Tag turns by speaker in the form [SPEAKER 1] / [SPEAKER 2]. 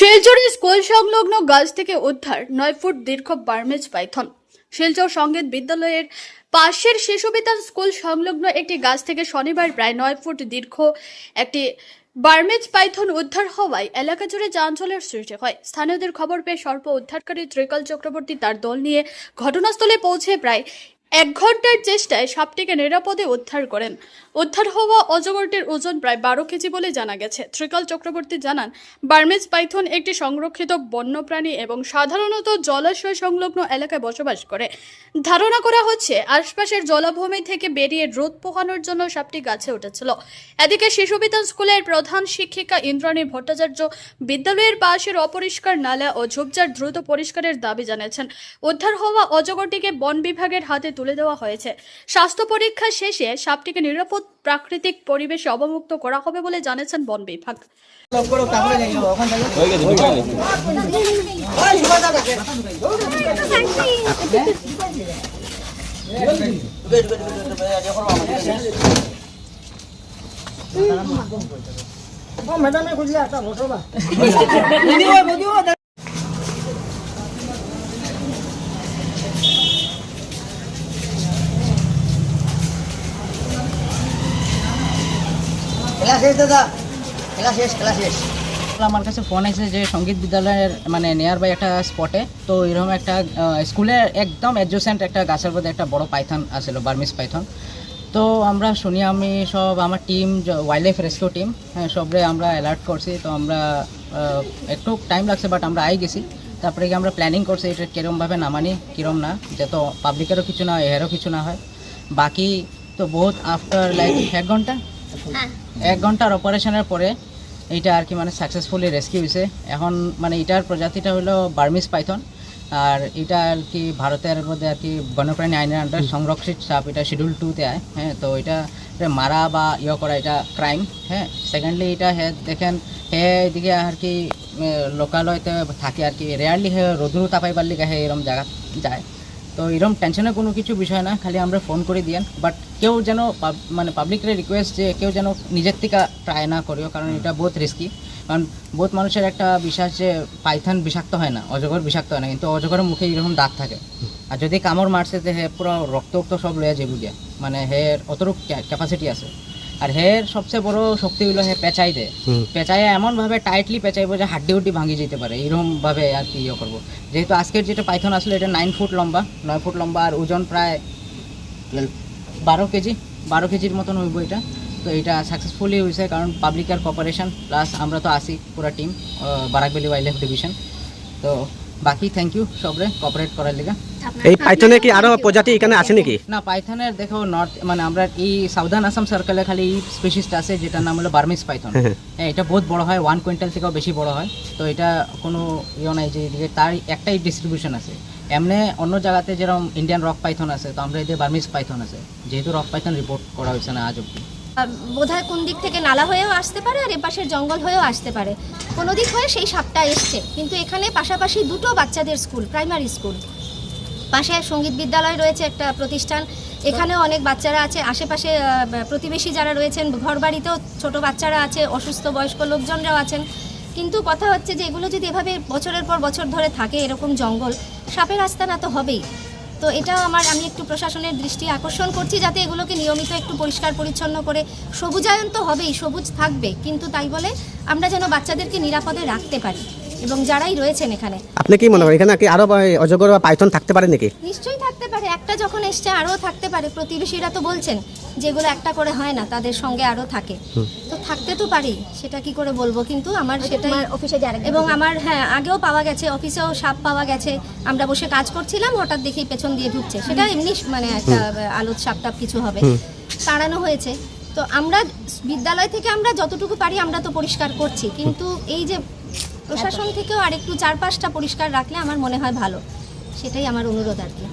[SPEAKER 1] শিলচরে school সংলগ্ন গাছ থেকে উদ্ধার 9 ফুট দীর্ঘ বার্মেজ পাইথন। শিলচর সংগীত বিদ্যালয়ের পাশের শিশু বিদ্যান স্কুল সংলগ্ন একটি গাছ থেকে শনিবার প্রায় 9 ফুট দীর্ঘ একটি বার্মেজ পাইথন উদ্ধার হওয়ায় এলাকা জুড়ে চাঞ্চল্যের সৃষ্টি হয়। স্থানীয়দের খবর পেয়ে সর্প উদ্ধারকারী ত্রিকাল চক্রবর্তী তার দল নিয়ে ঘটনাস্থলে পৌঁছে প্রায় 1 ঘন্টার চেষ্টায় সাপটিকে নিরাপদে উদ্ধার করেন। উদ্ধার হওয়া অজগরটির ওজন প্রায় 12 কেজি বলে জানা গেছে। ত্রিকাল চক্রবর্তী জানান, বার্মেজ পাইথন একটি সংরক্ষিত বন্যপ্রাণী এবং সাধারণত জলাশয় সংলগ্ন এলাকায় বসবাস করে। ধারণা করা হচ্ছে আশপাশের জলাভূমি থেকে বেরিয়ে রোদ পোহানোর জন্য সাপটি গাছে উঠেছিল। এদিকে শিশু বিদ্যান স্কুলের প্রধান শিক্ষিকা ইন্দ্রাণী ভট্টাচার্য বিদ্যালয়ের পাশের অপরিষ্কার নালা ও ঝোপঝাড় দ্রুত পরিষ্কারের দাবি জানিয়েছেন। উদ্ধার হওয়া অজগরটিকে বন বিভাগের হাতে তুলে দেওয়া হয়েছে। স্বাস্থ্য পরীক্ষা শেষে সাপটিকে নিরাপদ প্রাকৃতিক পরিবেশে অবমুক্ত করা হবে বলে জানিয়েছেন বন বিভাগ।
[SPEAKER 2] আমার কাছে ফোন আছে যে সঙ্গীত বিদ্যালয়ের মানে নিয়ার বাই একটা স্পটে তো এরকম একটা স্কুলের একদম অ্যাডজেসেন্ট একটা গাছের মধ্যে একটা বড় পাইথন আসছিল, বার্মিজ পাইথন। তো আমরা শুনি, আমি সব আমার team wildlife rescue team সবরে আমরা অ্যালার্ট করছি। তো আমরা একটু টাইম লাগছে বাট আমরা আই গেছি। তারপরে কি আমরা প্ল্যানিং করছি এটা কীরমভাবে নামানি কীরম না, যাতে পাবলিকেরও কিছু না হয়, এরও কিছু না হয়। বাকি তো বহুত আফটার লাইক 1 ঘন্টার অপারেশনের পরে এইটা আর কি মানে সাকসেসফুলি রেস্কিউ হয়েছে। এখন মানে এটার প্রজাতিটা হলো বার্মিজ পাইথন, আর এটা আর কি ভারতের মধ্যে আর কি বন্যপ্রাণী আইনের আন্ডার সংরক্ষিত সাপ। এটা শিডিউল 2-তে আয়। তো এটা মারা বা করা এটা ক্রাইম। সেকেন্ডলি এটা দেখেন এদিকে আর কি লোকালয়তে থাকে আর কি, রেয়ারলি রোদ্রু তাপাইবার লিগে এরকম জায়গা যায়। তো এরকম টেনশনের কোনো কিছু বিষয় না, খালি আমরা ফোন করে দিয়েন। বাট কেউ যেন মানে পাবলিকের রিকোয়েস্ট যে কেউ যেন নিজের থেকে ট্রাই না করিও, কারণ এটা বহুত রিস্কি। কারণ বহুত মানুষের একটা বিশ্বাস যে পাইথন বিষাক্ত হয় না, অজগর বিষাক্ত হয় না, কিন্তু অজগরের মুখে এরকম দাগ থাকে। আর যদি কামড় মারছে যে পুরো রক্ত সব লয়ে যাবো গিয়া, মানে অতটুক ক্যাপাসিটি আছে। আর সবচেয়ে বড় শক্তি হলো পেঁচাই দেয়। পেঁচাই এমনভাবে টাইটলি পেঁচাইবো যে হাড্ডি উড্ডি ভাঙি যেতে পারে, এরকমভাবে আর কি করবো। যেহেতু আজকের যেটা পাইথন আসলে এটা 9 ফুট লম্বা, 9 ফুট লম্বা, আর ওজন প্রায় 12 কেজির মতন হইব এটা। তো এটা সাকসেসফুলি হয়েছে কারণ পাবলিকের কোঅপারেশন প্লাস আমরা তো আসি পুরা টিম বারাকবেলি ওয়াইল্ড লাইফ ডিভিশন। তো বাকি থ্যাংক ইউ সবরে কোঅপারেট করার লিগা।
[SPEAKER 3] এই পাইথনে কি আরো প্রজাতি এখানে আছে নাকি?
[SPEAKER 2] না, পাইথনের দেখো নর্থ মানে আমরা এই সাউদার্ন আসাম সার্কেলে খালি এই স্পেসিসটা আছে যেটার নাম হলো বার্মিজ পাইথন। এটা বহুত বড় হয়, 1 কুইন্টাল থেকেও বেশি বড় হয়। তো এটা কোনো নাই যে তার একটাই ডিস্ট্রিবিউশন আছে। এমনি অন্য জায়গাতে যেরকম ইন্ডিয়ান রক পাইথন আছে, তো আমরা এদের বার্মিজ পাইথন আছে। যেহেতু রক পাইথন রিপোর্ট করা হয়েছে না আজ অব্দি।
[SPEAKER 4] বোধহয় কোন দিক থেকে নালা হয়েও আসতে পারে, আর এপাশের জঙ্গল হয়েও আসতে পারে, কোনো দিক হয়ে সেই সাপটা এসছে। কিন্তু এখানে পাশাপাশি দুটো বাচ্চাদের স্কুল, প্রাইমারি স্কুল, পাশে সঙ্গীত বিদ্যালয় রয়েছে একটা প্রতিষ্ঠান, এখানেও অনেক বাচ্চারা আছে। আশেপাশে প্রতিবেশী যারা রয়েছেন, ঘরবাড়িতেও ছোট বাচ্চারা আছে, অসুস্থ বয়স্ক লোকজনরাও আছেন। কিন্তু কথা হচ্ছে যে এগুলো যদি এভাবে বছরের পর বছর ধরে থাকে এরকম জঙ্গল, সাপের আস্তানা তো হবেই। তো এটাও আমি একটু প্রশাসনের দৃষ্টি আকর্ষণ করছি যাতে এগুলোকে নিয়মিত একটু পরিষ্কার পরিচ্ছন্ন করে, সবুজায়ন তো হবেই, সবুজ থাকবে, কিন্তু তাই বলে আমরা যেন বাচ্চাদেরকে নিরাপদে রাখতে পারি। এবং যারাই রয়েছেন এখানে,
[SPEAKER 3] আপনি কি মনে করেন এখানে কি আরো অজগর বা পাইথন থাকতে পারে নাকি?
[SPEAKER 4] নিশ্চয়ই থাকতে পারে, একটা যখন এসছে আরও থাকতে পারে। প্রতিবেশীরা তো বলছেন যেগুলো একটা করে হয় না, তাদের সঙ্গে আরও থাকে। তো থাকতে তো পারি, সেটা কি করে বলবো, কিন্তু আমার সেটাই অফিসে এবং আমার আগেও পাওয়া গেছে, অফিসেও সাপ পাওয়া গেছে। আমরা বসে কাজ করছিলাম, হঠাৎ দেখি পেছন দিয়ে ঢুকছে, সেটা এমনি মানে একটা আলোর সাপ টাপ কিছু হবে, তাড়ানো হয়েছে। তো আমরা বিদ্যালয় থেকে আমরা যতটুকু পারি আমরা তো পরিষ্কার করছি, কিন্তু এই যে প্রশাসন থেকেও আরেকটু 4-5টা পরিষ্কার রাখলে আমার মনে হয় ভালো, সেটাই আমার অনুরোধ আর কি।